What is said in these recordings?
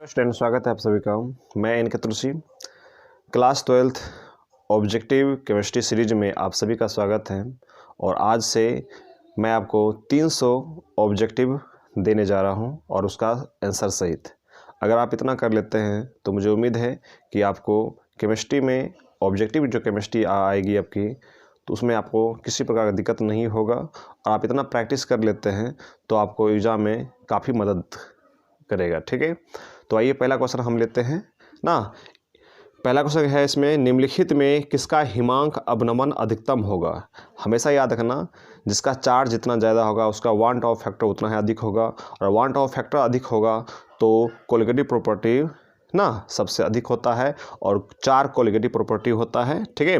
Student, स्वागत है आप सभी का। मैं N K Tulsi, class 12th objective chemistry series में आप सभी का स्वागत है। और आज से मैं आपको 300 ऑब्जेक्टिव देने जा रहा हूं और उसका आंसर सहित। अगर आप इतना कर लेते हैं तो मुझे उम्मीद है कि आपको केमिस्ट्री में ऑब्जेक्टिव जो केमिस्ट्री आएगी आपकी, तो उसमें आपको किसी प्रकार का दिक्कत नहीं होगा। और आप इतना प्रैक्टिस कर लेते हैं तो आपको एग्ज़ाम में काफ़ी मदद करेगा। ठीक है, तो आइए पहला क्वेश्चन हम लेते हैं ना। पहला क्वेश्चन है इसमें, निम्नलिखित में किसका हिमांक अवनमन अधिकतम होगा। हमेशा याद रखना, जिसका चार्ज जितना ज़्यादा होगा उसका वांट ऑफ फैक्टर उतना ही अधिक होगा, और वांट ऑफ फैक्टर अधिक होगा तो कोलिगेटिव प्रॉपर्टी ना सबसे अधिक होता है, और 4 कोलिगेटिव प्रॉपर्टी होता है। ठीक है,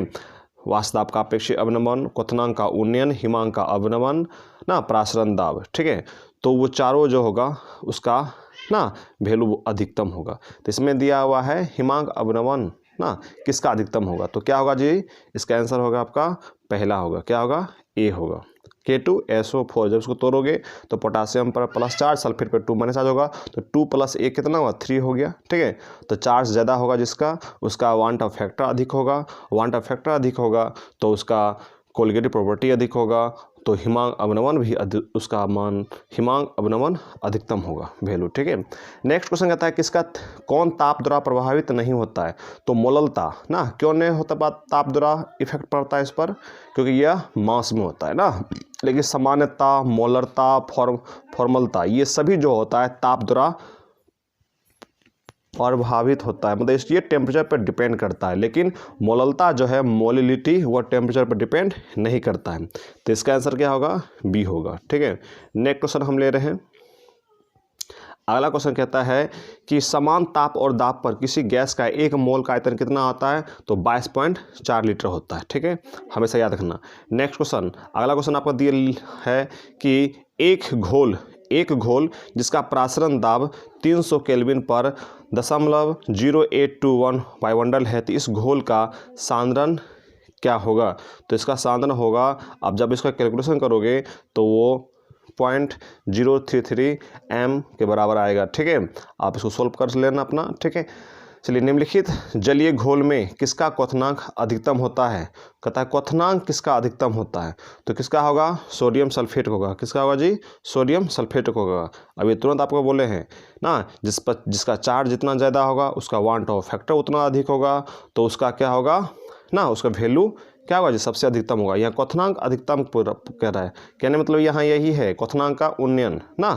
वास्तव का अपेक्षित अवनमन, क्वथनांक का उन्नयन, हिमांक का अवनमन ना, प्रासरण दाब। ठीक है, तो वो चारों जो होगा उसका ना वैल्यू अधिकतम होगा। तो इसमें दिया हुआ है हिमांक अवनमन ना किसका अधिकतम होगा, तो क्या होगा जी, इसका आंसर होगा आपका पहला होगा, क्या होगा, ए होगा, K2SO4। जब उसको तोड़ोगे तो पोटासियम पर +4, सल्फेट पर 2 - चार्ज होगा, तो 2 + 1 कितना हुआ, 3 हो गया। ठीक है, तो चार्ज ज़्यादा होगा जिसका, उसका वांट ऑफ फैक्टर अधिक होगा, वांट ऑफ फैक्टर अधिक होगा तो उसका कोलिगेटिव प्रॉपर्टी अधिक होगा, तो हिमांक अवनमन भी उसका मान हिमांक अवनमन अधिकतम होगा वैल्यू। ठीक है, नेक्स्ट क्वेश्चन कहता है किसका कौन ताप द्वारा प्रभावित नहीं होता है, तो मोललता ना। क्यों नहीं होता ताप द्वारा इफेक्ट पड़ता है इस पर, क्योंकि यह मास में होता है ना। लेकिन सामान्यता, मोलरता, फॉर्मलता, ये सभी जो होता है ताप द्वारा प्रभावित होता है, मतलब ये टेम्परेचर पर डिपेंड करता है। लेकिन मोललता जो है, मोलिलिटी, वो टेम्परेचर पर डिपेंड नहीं करता है। तो इसका आंसर क्या होगा, बी होगा। ठीक है, नेक्स्ट क्वेश्चन हम ले रहे हैं। अगला क्वेश्चन कहता है कि समान ताप और दाब पर किसी गैस का 1 मोल का आयतन कितना आता है, तो 22.4 लीटर होता है। ठीक है, हमेशा याद रखना। नेक्स्ट क्वेश्चन, अगला क्वेश्चन आपको दिया है कि एक घोल जिसका प्रासरण दाब 300 केल्विन पर 0.0821 वायुमंडल है, तो इस घोल का सांद्रण क्या होगा, तो इसका सांद्रण होगा, अब जब इसका कैलकुलेशन करोगे तो वो 0.033 m के बराबर आएगा। ठीक है, आप इसको सोल्व कर लेना अपना। ठीक है, चलिए, निम्नलिखित जलीय घोल में किसका क्वथनांक अधिकतम होता है। कहता है क्वथनांक किसका अधिकतम होता है, तो किसका होगा, सोडियम सल्फेट होगा। किसका होगा जी, सोडियम सल्फेट होगा। अभी तुरंत आपको बोले हैं ना, जिसका चार्ज जितना ज़्यादा होगा उसका वांट ऑफ फैक्टर उतना अधिक होगा, तो उसका क्या होगा ना, उसका वैल्यू क्या होगा जी, सबसे अधिकतम होगा। यहाँ क्वथनांक अधिकतम कह रहा है, कहने मतलब यहाँ यही है क्वथनांक का उन्नयन ना,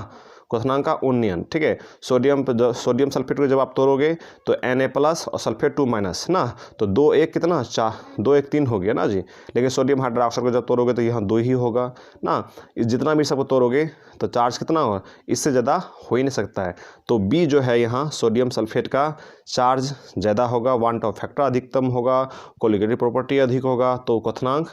क्वथनांक का उन्नयन। ठीक है, सोडियम सल्फेट को जब आप तोड़ोगे तो Na+ और सल्फेट 2- ना, तो 2 1 कितना 4, 2 1 3 हो गया ना जी। लेकिन सोडियम हाइड्रोक्साइड को जब तोड़ोगे तो यहाँ 2 ही होगा ना। जितना भी सबको तोड़ोगे तो चार्ज कितना होगा, इससे ज़्यादा हो ही नहीं सकता है। तो बी जो है यहाँ सोडियम सल्फेट का चार्ज ज़्यादा होगा, वांट ऑफ फैक्टर अधिकतम होगा, कोलिगेटिव प्रॉपर्टी अधिक होगा, तो क्वथनांक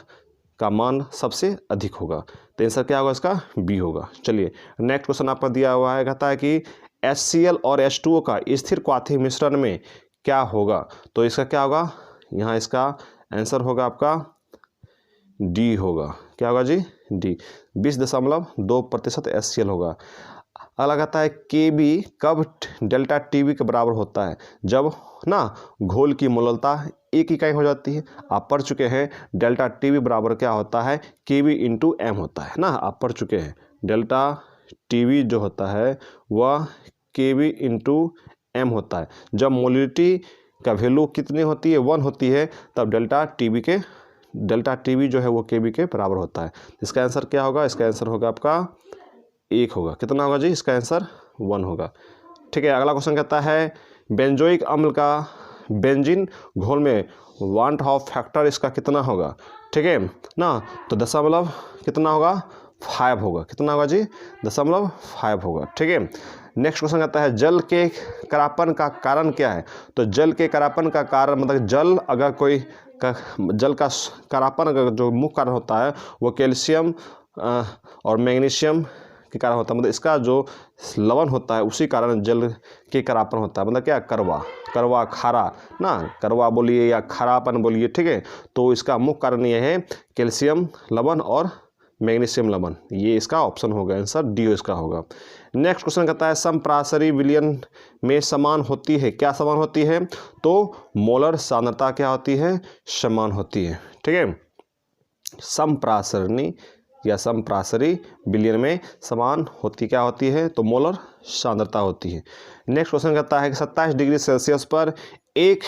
का मान सबसे अधिक होगा। तो आंसर क्या होगा, इसका बी होगा। चलिए, नेक्स्ट क्वेश्चन आपका दिया हुआ है, कहता है कि HCl और H2O का स्थिर क्वाथी मिश्रण में क्या होगा, तो इसका क्या होगा, यहाँ इसका आंसर होगा आपका डी होगा। क्या होगा जी, डी, 20.2% HCl होगा। अगला कहता है KB कब ΔTB के बराबर होता है, जब ना घोल की मोललता 1 इकाई हो जाती है। आप पढ़ चुके हैं ΔTB बराबर क्या होता है, KB × M होता है ना, आप पढ़ चुके हैं। ΔTB जो होता है वह KB × M होता है। जब मोलिलिटी का वैल्यू कितनी होती है, 1 होती है, तब ΔTB जो है वो KB के बराबर होता है। इसका आंसर क्या होगा, इसका आंसर होगा आपका 1 होगा। कितना होगा जी, इसका आंसर 1 होगा। ठीक है, अगला क्वेश्चन कहता है बेंजोइक अम्ल का बेंजीन घोल में वांट ऑफ फैक्टर इसका कितना होगा। ठीक है ना, तो दशमलव कितना होगा, 5 होगा। कितना होगा जी, 0.5 होगा। ठीक है, नेक्स्ट क्वेश्चन कहता है जल के करापन का कारण क्या है, तो जल के करापन का कारण मतलब जल जल का करापन अगर जो मुख्य कारण होता है वो कैल्शियम और मैग्नीशियम के कारण होता है। मतलब इसका जो लवण होता है उसी कारण जल के करापन होता है। मतलब क्या, करवा खारा ना, करवा बोलिए या खारापन बोलिए। ठीक है, तो इसका मुख्य कारण यह है कैल्शियम लवण और मैग्नीशियम लवण। ये इसका ऑप्शन होगा, आंसर डी इसका होगा। नेक्स्ट क्वेश्चन कहता है समप्रासरी विलयन में समान होती है, क्या समान होती है? तो मोलर सांद्रता क्या होती है? समान होती है। ठीक है, समप्रासरणी या समप्रासरी विलयन में समान होती क्या होती है? तो मोलर सांद्रता होती है। नेक्स्ट क्वेश्चन कहता है कि 27 डिग्री सेल्सियस पर एक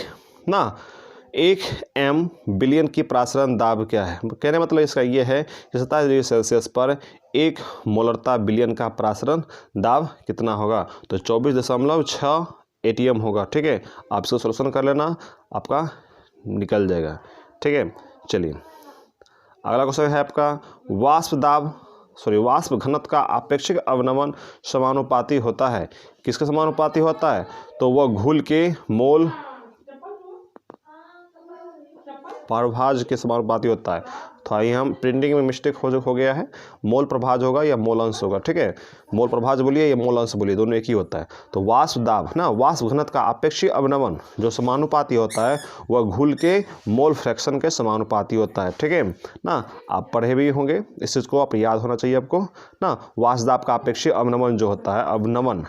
m बिलियन की प्रासरण दाब क्या है? कहने मतलब इसका ये है कि 27 डिग्री सेल्सियस पर 1 मोलरता बिलियन का प्रासरण दाब कितना होगा? तो 24.6 ATM होगा। ठीक है, आप इसको सोल्यूशन कर लेना, आपका निकल जाएगा। ठीक है, चलिए अगला क्वेश्चन है आपका वाष्प घनत्व का आपेक्षिक अवनमन समानुपाती होता है। किसके समानुपाती होता है? तो वह घुल के मोल प्रभाज के समानुपाती होता है। तो आइए हम प्रिंटिंग में मिस्टेक हो गया है, मोल प्रभाज होगा या मोल अंश होगा। ठीक है, मोल प्रभाज बोलिए या मोल अंश बोलिए, दोनों एक ही होता है। तो वाष्प दाब ना, वाष्प घनत्व का आपेक्षिक अवनमन जो समानुपाती होता है वह घुल के मोल फ्रैक्शन के समानुपाती होता है। ठीक है ना, आप पढ़े भी होंगे, इस चीज़ को आप याद होना चाहिए आपको ना। वाष्प दाब का आपेक्षिक अवनमन जो होता है, अवनमन,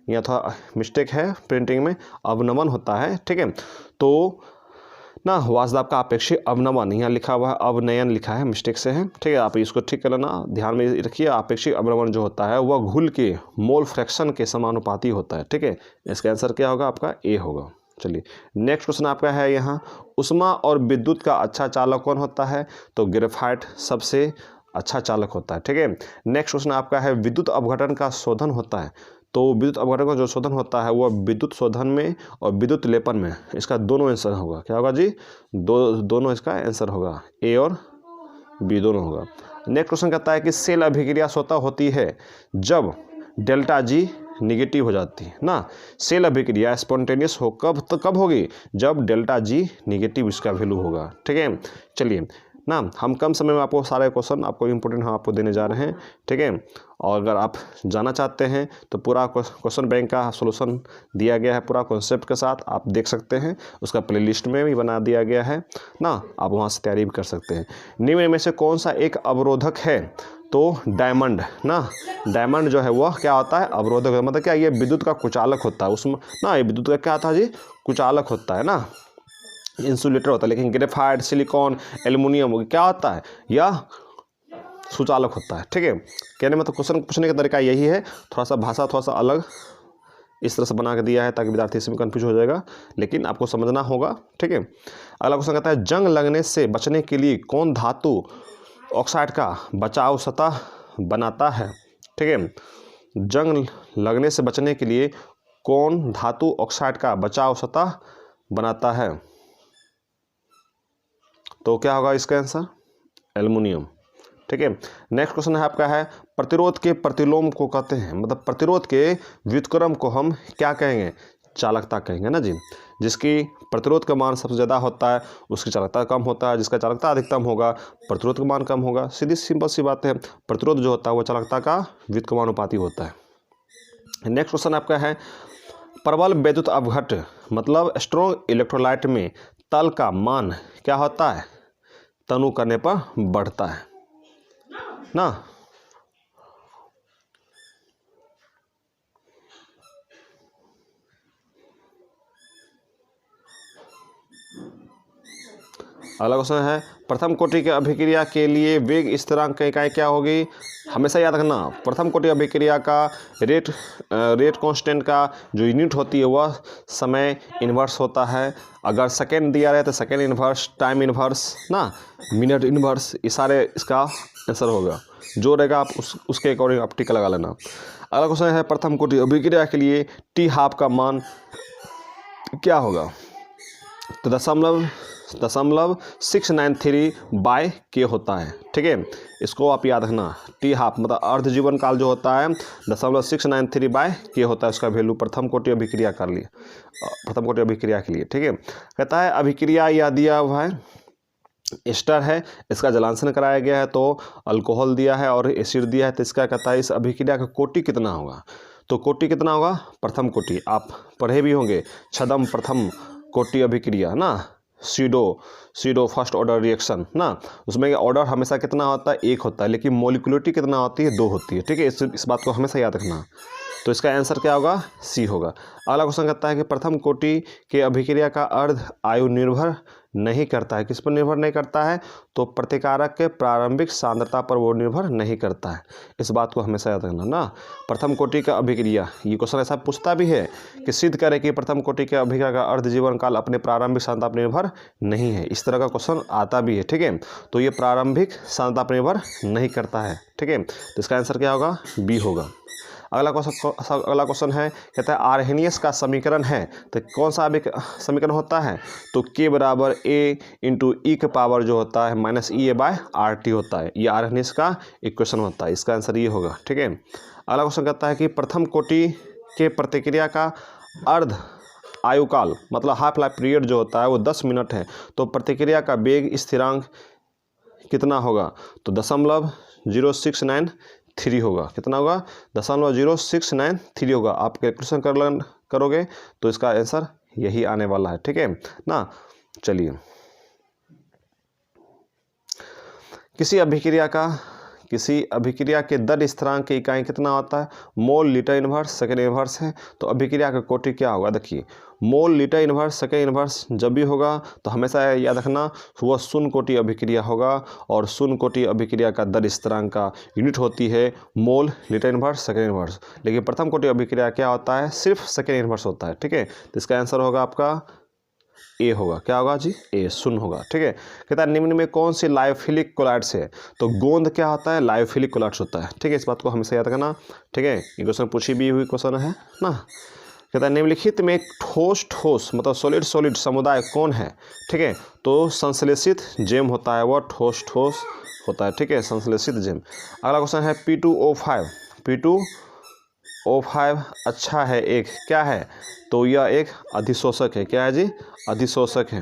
यहाँ थोड़ा मिस्टेक है प्रिंटिंग में, अवनमन होता है। ठीक है, तो ना वाष्प दाब का आपेक्षिक अवनमन, यहाँ लिखा हुआ है अवनयन लिखा है, मिस्टेक से है। ठीक है, आप इसको ठीक कर लेना, ध्यान में रखिए। आपेक्षिक अवनमन जो होता है वह घुल के मोल फ्रैक्शन के समानुपाती होता है। ठीक है, इसका आंसर क्या होगा? आपका ए होगा। चलिए नेक्स्ट क्वेश्चन आपका है यहाँ, ऊष्मा और विद्युत का अच्छा चालक कौन होता है? तो ग्रेफाइट सबसे अच्छा चालक होता है। ठीक है, नेक्स्ट क्वेश्चन आपका है विद्युत अपघटन का शोधन होता है। तो विद्युत अपघटन का जो शोधन होता है वह विद्युत शोधन में और विद्युत लेपन में, इसका दोनों आंसर होगा। क्या होगा जी? दोनों इसका आंसर होगा, ए और बी दोनों होगा। नेक्स्ट क्वेश्चन कहता है कि सेल अभिक्रिया स्वतः होती है जब डेल्टा जी निगेटिव हो जाती है ना। सेल अभिक्रिया स्पॉन्टेनियस हो कब होगी? जब डेल्टा जी निगेटिव इसका वैल्यू होगा। ठीक है, चलिए ना, हम कम समय में आपको सारे क्वेश्चन आपको इम्पोर्टेंट हम आपको देने जा रहे हैं। ठीक है, और अगर आप जानना चाहते हैं तो पूरा क्वेश्चन बैंक का सॉल्यूशन दिया गया है, पूरा कॉन्सेप्ट के साथ आप देख सकते हैं, उसका प्लेलिस्ट में भी बना दिया गया है ना, आप वहाँ से तैयारी भी कर सकते हैं। निम्न में से कौन सा एक अवरोधक है? तो डायमंड ना, डायमंड जो है वह क्या होता है? अवरोधक। मतलब क्या, ये विद्युत का कुचालक होता है उसमें ना, ये विद्युत का क्या था जी? कुचालक होता है ना, इंसुलेटर होता है। लेकिन ग्रेफाइट, सिलिकॉन, एल्युमिनियम क्या होता है? यह सुचालक होता है। ठीक है, कहने में तो क्वेश्चन पूछने का तरीका यही है, थोड़ा सा भाषा थोड़ा सा अलग इस तरह से बना के दिया है ताकि विद्यार्थी इसमें कंफ्यूज हो जाएगा, लेकिन आपको समझना होगा। ठीक है, अगला क्वेश्चन कहता है जंग लगने से बचने के लिए कौन धातु ऑक्साइड का बचाव सतह बनाता है? ठीक है, जंग लगने से बचने के लिए कौन धातु ऑक्साइड का बचाव सतह बनाता है? तो क्या होगा इसका आंसर? एल्युमिनियम। ठीक है, नेक्स्ट क्वेश्चन है आपका है प्रतिरोध के प्रतिलोम को कहते हैं, मतलब प्रतिरोध के व्युत्क्रम को हम क्या कहेंगे? चालकता कहेंगे ना जी। जिसकी प्रतिरोध का मान सबसे ज़्यादा होता है उसकी चालकता कम होता है, जिसका चालकता अधिकतम होगा प्रतिरोध का मान कम होगा। सीधी सिंपल सी बात है, प्रतिरोध जो होता है वो चालकता का व्युत्क्रमानुपाती होता है। नेक्स्ट क्वेश्चन आपका है प्रबल वैद्युत अपघट मतलब स्ट्रॉन्ग इलेक्ट्रोलाइट में तल का मान क्या होता है? तनु करने पर बढ़ता है ना। अगला क्वेश्चन है प्रथम कोटि की अभिक्रिया के लिए वेग स्थिरांक की इकाई क्या होगी? हमेशा याद रखना, प्रथम कोटि अभिक्रिया का रेट कांस्टेंट का जो यूनिट होती है वह समय इन्वर्स होता है। अगर सेकेंड दिया रहे तो सेकेंड इन्वर्स, टाइम इन्वर्स ना, मिनट इन्वर्स, ये सारे इसका आंसर होगा। जो रहेगा आप उसके अकॉर्डिंग आप टिक लगा लेना। अगला क्वेश्चन है प्रथम कोटि अभिक्रिया के लिए टी हाफ का मान क्या होगा? तो 0.693 बाय के होता है। ठीक है, इसको आप याद रखना। टी हाफ मतलब अर्ध जीवन काल जो होता है 0.693 बाय के होता है, उसका वैल्यू प्रथम कोटि अभिक्रिया कर लिए, प्रथम कोटि अभिक्रिया के लिए। ठीक है, कहता है अभिक्रिया यह दिया हुआ है एस्टर है, इसका जलांशन कराया गया है तो अल्कोहल दिया है और एसिड दिया है, तो इसका कहता है इस अभिक्रिया का कोटि कितना होगा? तो कोटि कितना होगा? प्रथम कोटि, आप पढ़े भी होंगे छदम प्रथम कोटि अभिक्रिया ना, सीडो फर्स्ट ऑर्डर रिएक्शन ना, उसमें ऑर्डर हमेशा कितना होता है, 1 होता है, लेकिन मोलिकुलरिटी कितना होती है, 2 होती है। ठीक है, इस बात को हमेशा याद रखना। तो इसका आंसर क्या होगा, सी होगा। अगला क्वेश्चन कहता है कि प्रथम कोटि के अभिक्रिया का अर्ध आयु निर्भर नहीं करता है। किस पर निर्भर नहीं करता है, तो प्रतिकारक के प्रारंभिक सांद्रता पर वो निर्भर नहीं करता है। इस बात को हमेशा याद रखना ना। प्रथम कोटि का अभिक्रिया, ये क्वेश्चन ऐसा पूछता भी है कि सिद्ध करे कि प्रथम कोटि के अभिक्रिया का अर्ध जीवन काल अपने प्रारंभिक सांद्रता पर निर्भर नहीं है। इस तरह का क्वेश्चन आता भी है। ठीक है, तो ये प्रारंभिक सांद्रता पर निर्भर नहीं करता है। ठीक है, तो इसका आंसर क्या होगा, बी होगा। अगला क्वेश्चन है, कहता है आर्हेनियस का समीकरण है, तो कौन सा समीकरण होता है, तो k बराबर a इंटू ई के पावर जो होता है माइनस EA/RT होता है। ये आर्हेनियस का इक्वेशन होता है। इसका आंसर ये होगा। ठीक है, अगला क्वेश्चन कहता है कि प्रथम कोटि के प्रतिक्रिया का अर्ध आयुकाल मतलब हाफ लाइफ पीरियड जो होता है वो 10 मिनट है, तो प्रतिक्रिया का वेग स्थिरांक कितना होगा, तो 0.0693 होगा। कितना होगा, 0.0693 होगा। आप कैलकुलेशन करोगे तो इसका आंसर यही आने वाला है। ठीक है ना। चलिए, किसी अभिक्रिया के दर स्थिरांक की इकाई कितना होता है, mole litre inverse second inverse है। तो अभिक्रिया का कोटि क्या होगा, देखिए mole litre inverse second inverse जब भी होगा तो हमेशा याद रखना वह शून्य कोटि अभिक्रिया होगा, और शून्य कोटि अभिक्रिया का दर स्थिरांक का यूनिट होती है mole litre inverse second inverse. लेकिन प्रथम कोटि अभिक्रिया क्या होता है, सिर्फ सेकेंड इनवर्स होता है। ठीक है, तो इसका आंसर होगा आपका ए होगा। क्या होगा जी, ए, शून्य होगा। ठीक है, कहता है निम्न में कौन सी लायोफिलिक कोलाइड्स है, तो गोंद क्या होता है, लायोफिलिक कोलाइड्स होता है। ठीक है, इस बात को हमेशा याद रखना। ठीक है, ये क्वेश्चन पूछी भी हुई क्वेश्चन है ना। कहता है निम्नलिखित में ठोस मतलब सॉलिड समुदाय कौन है। ठीक है, तो संश्लेषित जेम होता है, वह ठोस होता है। ठीक है, संश्लेषित जेम। अगला क्वेश्चन है P2O5 अच्छा है एक क्या है, तो यह एक अधिशोषक है। क्या है जी, अधिशोषक है।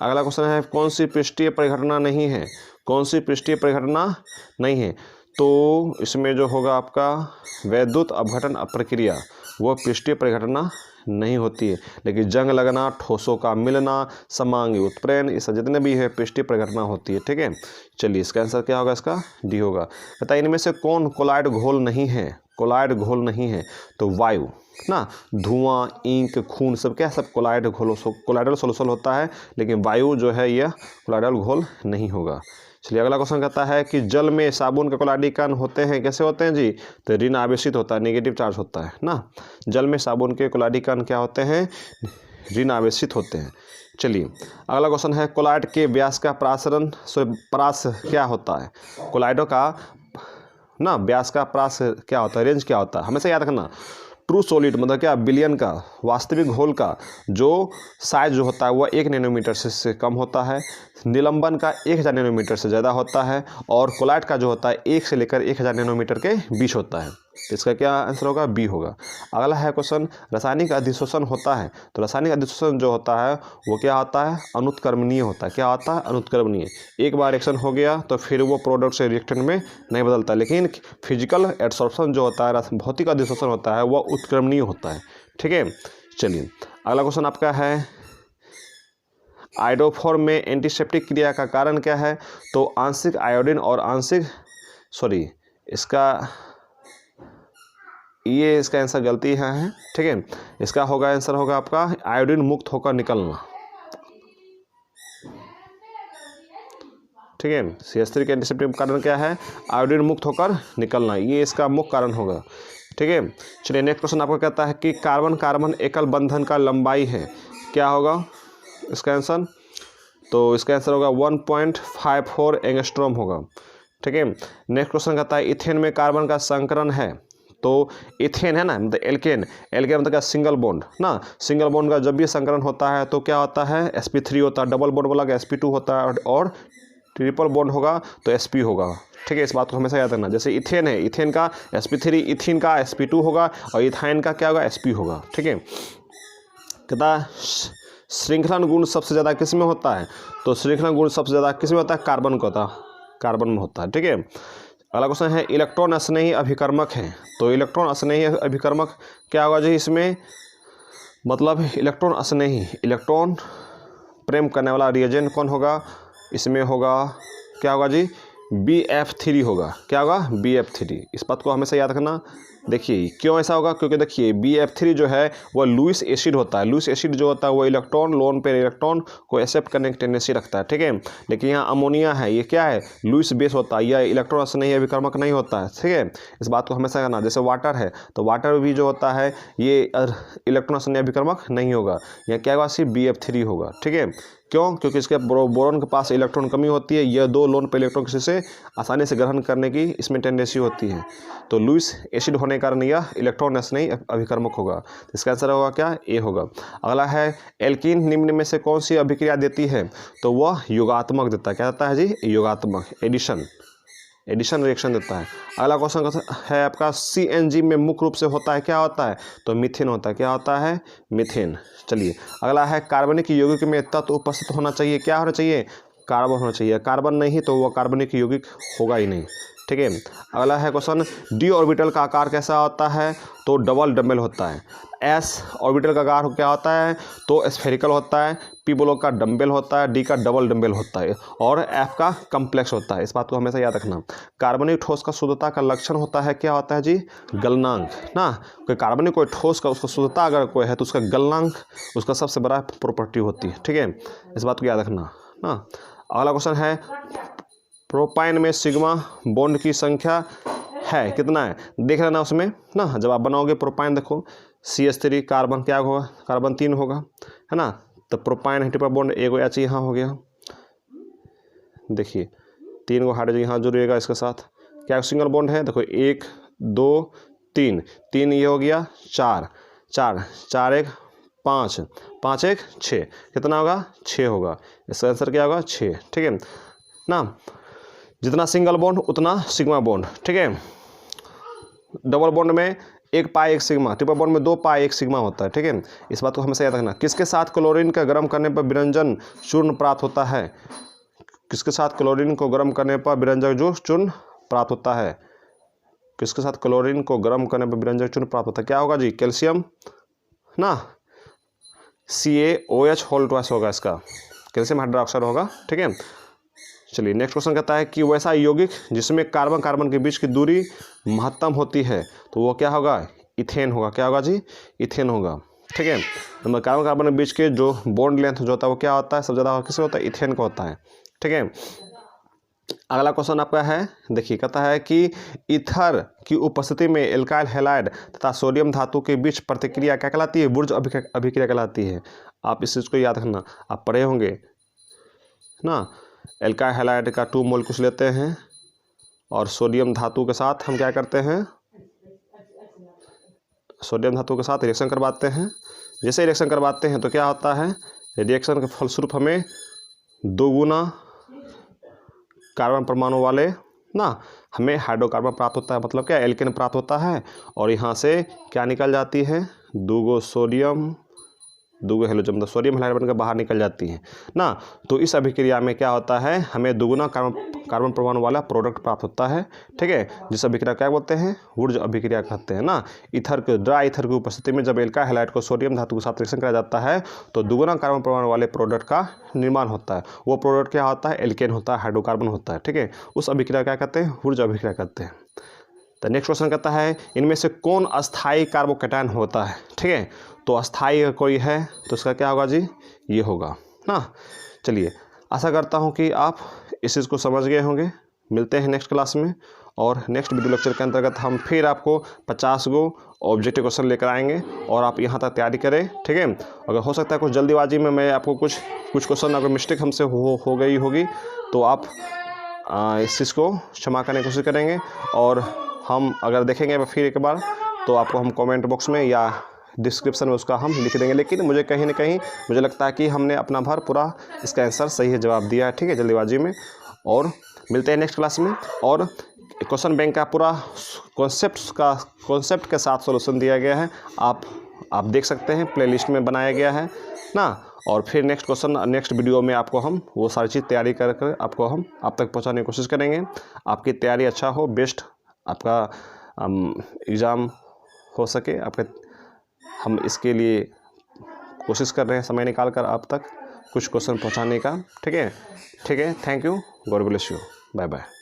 अगला क्वेश्चन है कौन सी पृष्ठीय परिघटना नहीं है, कौन सी पृष्ठीय परिघटना नहीं है, तो इसमें जो होगा आपका वैद्युत अपघटन प्रक्रिया, वह पृष्ठीय परिघटना नहीं होती है। लेकिन जंग लगना, ठोसों का मिलना, समांगी उत्प्रेरण, ये सब जितने भी है पृष्ठीय परिघटना होती है। ठीक है, चलिए इसका आंसर क्या होगा, इसका डी होगा। कहता है इनमें से कौन कोलाइड घोल नहीं है, कोलाइड घोल नहीं है, तो वायु ना, धुआं, इंक, खून सब क्या, सब कोलाइडल सोल्यूशन होता है, लेकिन वायु जो है यह कोलाइडल घोल नहीं होगा। चलिए अगला क्वेश्चन कहता है कि जल में साबुन के कोलाइडिक कण होते हैं, कैसे होते हैं जी, तो ऋण आवेशित होता है, नेगेटिव चार्ज होता है ना। जल में साबुन के कोलाइडिक कण क्या होते हैं, ऋण आवेशित होते हैं। चलिए अगला क्वेश्चन है कोलाइड के व्यास का परास क्या होता है, कोलाइडों का ना व्यास का परास क्या होता है, रेंज क्या होता है, हमेशा याद रखना। ट्रू सॉलिड मतलब क्या, बिलियन का, वास्तविक घोल का जो साइज जो होता है वह 1 नैनोमीटर से कम होता है, निलंबन का 1000 नैनोमीटर से ज़्यादा होता है, और कोलाइड का जो होता है 1 से लेकर 1000 नैनोमीटर के बीच होता है। तो इसका क्या आंसर होगा, बी होगा। अगला है क्वेश्चन रासायनिक अधिशोषण होता है, तो रासायनिक अधिशोषण जो होता है वो क्या होता है, अनुत्क्रमणीय होता है। क्या होता है, अनुत्क्रमणीय। एक बार रिएक्शन हो गया तो फिर वो प्रोडक्ट से रिएक्टेंट में नहीं बदलता, लेकिन फिजिकल एडसॉर्प्शन जो होता है, भौतिक अधिशोषण होता है, वह उत्क्रमणीय होता है। ठीक है, चलिए अगला क्वेश्चन आपका है आयोडोफोर में एंटीसेप्टिक क्रिया का कारण क्या है, तो आंशिक आयोडीन और आंशिक इसका आंसर गलती है। ठीक है, इसका होगा आंसर होगा आपका आयोडीन मुक्त होकर निकलना। ठीक है, CH3 के एंटीसेप्टिक कारण क्या है, आयोडीन मुक्त होकर निकलना, ये इसका मुख्य कारण होगा। ठीक है, चलिए नेक्स्ट क्वेश्चन आपको कहता है कि कार्बन कार्बन एकल बंधन का लंबाई है, क्या होगा इसका आंसर, तो इसका आंसर होगा 1.54 एंगस्ट्रॉम होगा। ठीक है, नेक्स्ट क्वेश्चन कहता है इथेन में कार्बन का संकरण है, तो इथेन है ना, मतलब एल्केन मतलब क्या, सिंगल बॉन्ड ना, सिंगल बॉन्ड का जब भी संकरण होता है तो क्या होता है, sp3 होता है, डबल बॉन्ड वाला का sp2 होता है, और ट्रिपल बॉन्ड होगा तो sp होगा। ठीक है, इस बात को हमेशा याद रखना। जैसे इथेन है, इथेन का sp3, इथीन का sp2 होगा, और इथाइन का क्या होगा, sp होगा। ठीक है, कहता श्रृंखलन गुण सबसे ज़्यादा किस में होता है, तो श्रृंखलन गुण सबसे ज़्यादा किस में होता है, कार्बन को होता है, कार्बन में होता है। ठीक है, अगला क्वेश्चन है इलेक्ट्रॉन स्नेही अभिकर्मक है, तो इलेक्ट्रॉन स्नेही प्रेम करने वाला रिएजेंट कौन होगा, इसमें होगा क्या होगा जी, BF3 होगा। क्या होगा, BF3। इस बात को हमेशा याद रखना। देखिए क्यों ऐसा होगा, क्योंकि देखिए BF3 जो है वह लुईस एसिड होता है। लुईस एसिड जो होता है वो इलेक्ट्रॉन लोन पे इलेक्ट्रॉन को एक्सेप्ट करने की टेंडेंसी रखता है, ठीक है। लेकिन यहाँ अमोनिया है, ये क्या है, लुईस बेस होता है, यह इलेक्ट्रॉन से नहीं है, विकर्मक नहीं होता है, ठीक है। इस बात को हमेशा करना। जैसे वाटर है तो वाटर भी जो होता है ये इलेक्ट्रॉन से नहीं विकर्मक नहीं होगा, यह क्या होगा, सिर्फ BF3 होगा, ठीक है। क्यों, क्योंकि इसके बोरॉन के पास इलेक्ट्रॉन कमी होती है, यह 2 लोन पे इलेक्ट्रॉन किसी से आसानी से ग्रहण करने की इसमें टेंडेंसी होती है। तो लुईस एसिड होने के कारण यह इलेक्ट्रॉन से नहीं अभिकर्मक होगा। तो इसका आंसर होगा क्या, ए होगा। अगला है एल्कीन निम्न में से कौन सी अभिक्रिया देती है, तो वह योगात्मक देता है। क्या देता है जी, योगात्मक, एडिशन रिएक्शन देता है। अगला क्वेश्चन है आपका CNG में मुख्य रूप से होता है, क्या होता है, तो मीथेन होता है। क्या होता है, मीथेन। चलिए अगला है कार्बनिक यौगिक में तत्व उपस्थित होना चाहिए। क्या होना चाहिए, कार्बन होना चाहिए। कार्बन नहीं तो वह कार्बनिक यौगिक होगा ही नहीं, ठीक है। अगला है क्वेश्चन, D ऑर्बिटल का आकार कैसा होता है, तो डबल डम्बल होता है। S ऑर्बिटल का आकार क्या होता है, तो स्फेरिकल होता है। P ब्लॉक का डम्बल होता है, D का डबल डम्बल होता है और F का कम्प्लेक्स होता है। इस बात को हमेशा याद रखना। कार्बनिक ठोस का शुद्धता का लक्षण होता है, क्या होता है जी, गलनांक ना। कोई कार्बनिक कोई ठोस का उसका शुद्धता अगर कोई है तो उसका गलनांक उसका सबसे बड़ा प्रॉपर्टी होती है, ठीक है। इस बात को याद रखना ना। अगला क्वेश्चन है, प्रोपाइन में सिग्मा बॉन्ड की संख्या है कितना है, देख लेना उसमें ना। जब आप बनाओगे प्रोपाइन देखो CH3 कार्बन क्या होगा, कार्बन 3 होगा, है ना। तो प्रोपाइन ट्रिपल बॉन्ड एक एच यहाँ हो गया। देखिए 3 को हाइड्रोजन यहाँ जुड़ेगा इसके साथ, क्या सिंगल बॉन्ड है, देखो 1 2 3, 3 ये हो गया 4 4 4 1 5 5 1 6, कितना होगा, 6 होगा। इसका आंसर क्या होगा, 6, ठीक है ना। जितना सिंगल बॉन्ड उतना सिग्मा बॉन्ड, ठीक है। डबल बॉन्ड में 1 पाई 1 सिग्मा, ट्रिपल बॉन्ड में 2 पाई 1 सिग्मा होता है, ठीक है। इस बात को हमेशा याद रखना। किसके साथ क्लोरीन का गर्म करने पर विरंजन चूर्ण प्राप्त होता है, किसके साथ क्लोरीन को गर्म करने पर विरंजक जो चूर्ण प्राप्त होता है, किसके साथ क्लोरीन को गर्म करने पर विरंजक चूर्ण प्राप्त होता है, क्या होगा जी, कैल्शियम ना, CaOH होल ट्वाइस होगा इसका, कैल्शियम हाइड्रोक्साइड होगा, ठीक है। चलिए नेक्स्ट क्वेश्चन कहता है कि वैसा यौगिक जिसमें कार्बन कार्बन के बीच की दूरी महत्तम होती है, तो वो क्या होगा, इथेन होगा। क्या होगा जी, इथेन होगा, ठीक है। तो कार्बन कार्बन के बीच के जो बॉन्ड लेंथ जो होता है वो क्या होता है, सबसे ज़्यादा किसका होता है, इथेन का होता है, ठीक है। अगला क्वेश्चन आपका है, देखिए कहता है कि ईथर की उपस्थिति में एल्काइल हैलाइड तथा सोडियम धातु के बीच प्रतिक्रिया क्या कहलाती है, वुर्ज अभिक्रिया कहलाती है। आप इस चीज़ को याद रखना, आप पढ़े होंगे ना। एल्काइल हैलाइड का 2 मोल कुछ लेते हैं और सोडियम धातु के साथ हम क्या करते हैं, सोडियम धातु के साथ रिएक्शन करवाते हैं। जैसे रिएक्शन करवाते हैं तो क्या होता है, रिएक्शन के फलस्वरूप हमें 2 गुना कार्बन परमाणु वाले ना हमें हाइड्रोकार्बन प्राप्त होता है, मतलब क्या, एल्केन प्राप्त होता है। और यहाँ से क्या निकल जाती है, 2 सोडियम 2 हेलोजन, मतलब सोडियम हैलाइड बनकर बाहर निकल जाती है ना। तो इस अभिक्रिया में क्या होता है, हमें 2 गुना कार्बन परमाणु वाला प्रोडक्ट प्राप्त होता है, ठीक है। जिस अभिक्रिया क्या बोलते हैं, वुर्ज अभिक्रिया कहते हैं ना। ईथर के ड्राई ईथर की उपस्थिति में जब एल्काइल हैलाइड को सोडियम धातु के साथ रिएक्शन कराया जाता है तो 2 गुना कार्बन परमाणु वाले प्रोडक्ट का निर्माण होता है। वो प्रोडक्ट क्या होता है, एल्केन होता है, हाइड्रोकार्बन होता है, ठीक है। उस अभिक्रिया क्या कहते हैं, वुर्ज अभिक्रिया कहते हैं। तो नेक्स्ट क्वेश्चन कहता है, इनमें से कौन अस्थायी कार्बोकैटायन होता है, ठीक है। तो अस्थायी अगर कोई है तो उसका क्या होगा जी, ये होगा ना। चलिए आशा करता हूँ कि आप इस चीज़ को समझ गए होंगे। मिलते हैं नेक्स्ट क्लास में और नेक्स्ट वीडियो लेक्चर के अंतर्गत हम फिर आपको 50 गो ऑब्जेक्टिव क्वेश्चन लेकर आएंगे और आप यहाँ तक तैयारी करें, ठीक है। अगर हो सकता है कुछ जल्दीबाजी में मैं आपको कुछ क्वेश्चन अगर मिस्टेक हमसे हो गई होगी तो आप इस चीज़ को क्षमा करने की कोशिश करेंगे। और हम अगर देखेंगे फिर एक बार तो आपको हम कमेंट बॉक्स में या डिस्क्रिप्शन में उसका हम लिख देंगे। लेकिन मुझे कहीं ना कहीं मुझे लगता है कि हमने अपना भर पूरा इसका आंसर सही जवाब दिया है, ठीक है, जल्दीबाजी में। और मिलते हैं नेक्स्ट क्लास में और क्वेश्चन बैंक का पूरा कॉन्सेप्ट के साथ सॉल्यूशन दिया गया है, आप देख सकते हैं, प्लेलिस्ट में बनाया गया है ना। और फिर नेक्स्ट वीडियो में आपको हम वो सारी चीज़ तैयारी कर आपको हम आप तक पहुंचाने की कोशिश करेंगे। आपकी तैयारी अच्छा हो, बेस्ट आपका एग्ज़ाम हो सके आपके, हम इसके लिए कोशिश कर रहे हैं समय निकाल कर आप तक कुछ क्वेश्चन पहुँचाने का। ठीक है, thank you, God bless you, bye bye.